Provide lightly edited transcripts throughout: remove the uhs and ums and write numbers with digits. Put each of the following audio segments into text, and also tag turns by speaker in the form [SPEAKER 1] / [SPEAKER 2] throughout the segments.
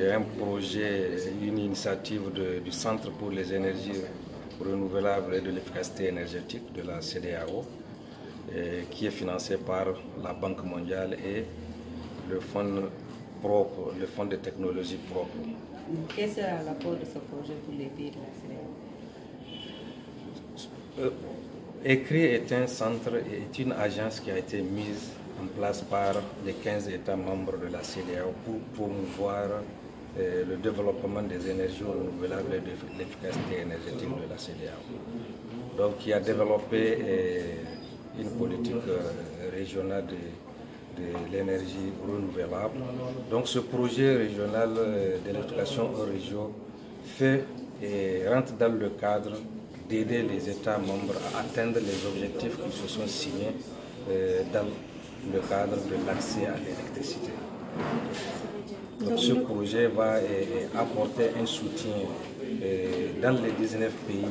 [SPEAKER 1] est un projet, une initiative du Centre pour les énergies renouvelables et de l'efficacité énergétique de la CEDEAO, qui est financé par la Banque mondiale et le fonds propre, le fonds de technologie propre.
[SPEAKER 2] Quel sera l'apport de ce projet pour les pays de la CEDEAO?
[SPEAKER 1] ECRI est un centre, est une agence qui a été mise en place par les 15 États membres de la CEDEAO pour promouvoir le développement des énergies renouvelables et de l'efficacité énergétique de la CEDEAO. Donc, qui a développé une politique régionale de l'énergie renouvelable. Donc, ce projet régional d'électrification aux régions fait et rentre dans le cadre d'aider les États membres à atteindre les objectifs qui se sont signés dans le cadre de l'accès à l'électricité. Donc, ce projet va apporter un soutien dans les 19 pays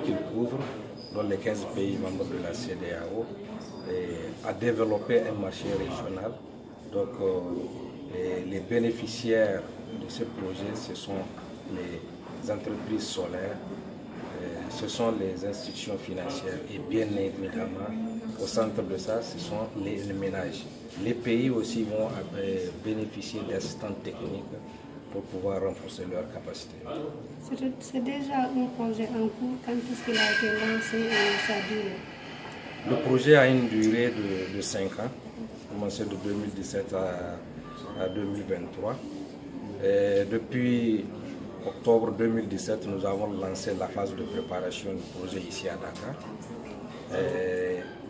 [SPEAKER 1] qu'il couvre, dans les 15 pays membres de la CEDEAO, à développer un marché régional. Donc, les bénéficiaires de ce projet, ce sont les entreprises solaires, ce sont les institutions financières et bien évidemment, au centre de ça, ce sont les ménages. Les pays aussi vont bénéficier d'assistants techniques pour pouvoir renforcer leur capacité.
[SPEAKER 3] C'est déjà un projet en cours. Quand est-ce qu'il a été lancé et sa durée?
[SPEAKER 1] Le projet a une durée de 5 ans, commencé de 2017 à 2023. Et depuis octobre 2017, nous avons lancé la phase de préparation du projet ici à Dakar.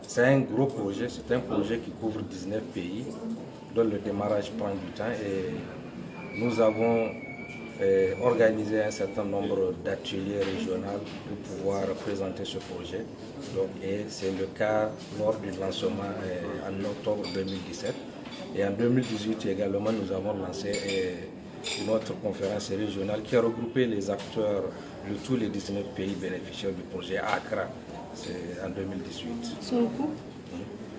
[SPEAKER 1] C'est un gros projet, c'est un projet qui couvre 19 pays, dont le démarrage prend du temps et nous avons organisé un certain nombre d'ateliers régionaux pour pouvoir présenter ce projet. Donc, et c'est le cas lors du lancement en octobre 2017. Et en 2018 également, nous avons lancé une autre conférence régionale qui a regroupé les acteurs de tous les 19 pays bénéficiaires du projet à Accra, c'est en 2018.
[SPEAKER 3] Son coût?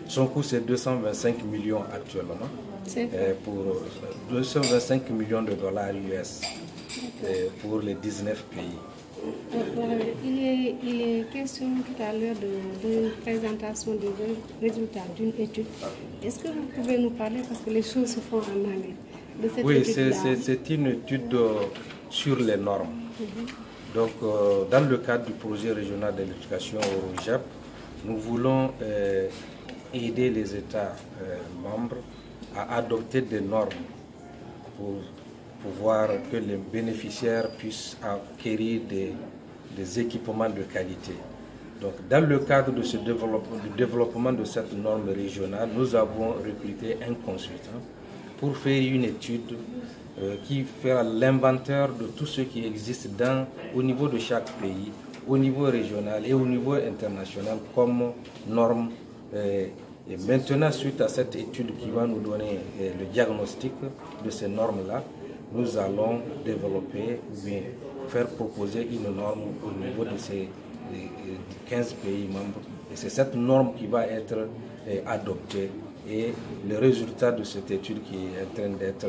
[SPEAKER 1] Son coût, c'est 225 millions actuellement, pour 225 millions de dollars US pour les 19 pays.
[SPEAKER 3] Il est question tout à l'heure d'une présentation des résultats d'une étude. Est-ce que vous pouvez nous parler, parce que les choses se font en anglais?
[SPEAKER 1] Oui, c'est une étude sur les normes. Donc, dans le cadre du projet régional d'électrification au ROGEP, nous voulons aider les États membres à adopter des normes pour pouvoir que les bénéficiaires puissent acquérir des équipements de qualité. Donc, dans le cadre de ce développement de cette norme régionale, nous avons recruté un consultant pour faire une étude qui fera l'inventaire de tout ce qui existe au niveau de chaque pays, au niveau régional et au niveau international comme normes. Et maintenant, suite à cette étude qui va nous donner le diagnostic de ces normes-là, nous allons développer, bien faire proposer une norme au niveau de ces 15 pays membres. Et c'est cette norme qui va être adoptée. Et le résultat de cette étude qui est en train d'être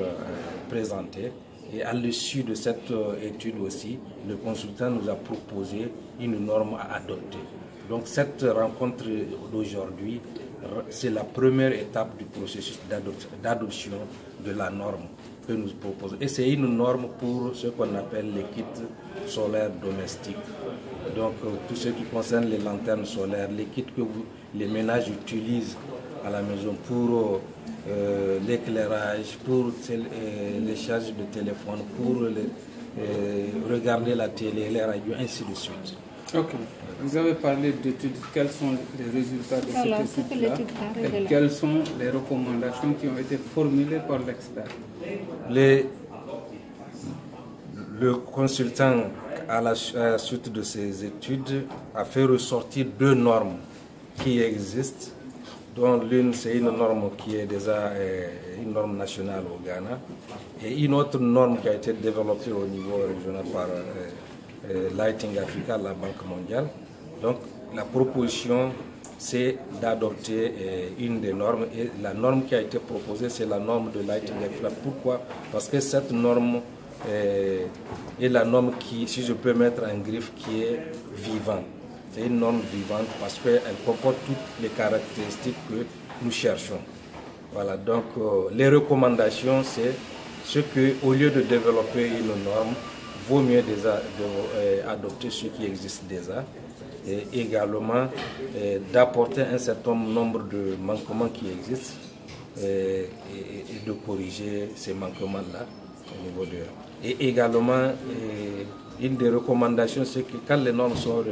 [SPEAKER 1] présenté. Et à l'issue de cette étude aussi, le consultant nous a proposé une norme à adopter. Donc cette rencontre d'aujourd'hui, c'est la première étape du processus d'adoption de la norme que nous proposons. Et c'est une norme pour ce qu'on appelle les kits solaires domestiques. Donc tout ce qui concerne les lanternes solaires, les kits que les ménages utilisent à la maison pour l'éclairage, pour les charges de téléphone, pour regarder la télé, les radios, ainsi de suite.
[SPEAKER 4] Ok. Vous avez parlé d'études. Quels sont les résultats de cette étude-là et quelles sont les recommandations qui ont été formulées par l'expert?
[SPEAKER 1] Le consultant, à la suite de ces études, a fait ressortir 2 normes qui existent, dont l'une c'est une norme qui est déjà une norme nationale au Ghana et une autre norme qui a été développée au niveau régional par Lighting Africa, la Banque mondiale. Donc la proposition c'est d'adopter une des normes. Et la norme qui a été proposée, c'est la norme de Lighting Flat. Pourquoi? Parce que cette norme est la norme qui, si je peux mettre en griffe, qui est vivante. C'est une norme vivante parce qu'elle comporte toutes les caractéristiques que nous cherchons. Voilà, donc les recommandations, c'est ce que, au lieu de développer une norme, vaut mieux adopter ce qui existe déjà. Et également d'apporter un certain nombre de manquements qui existent et de corriger ces manquements-là au niveau de... Et également, une des recommandations, c'est que quand les normes sont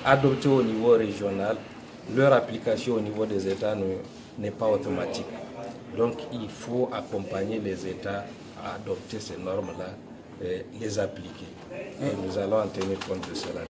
[SPEAKER 1] adoptées au niveau régional, leur application au niveau des États n'est pas automatique. Donc il faut accompagner les États à adopter ces normes-là et les appliquer. Et nous allons en tenir compte de cela.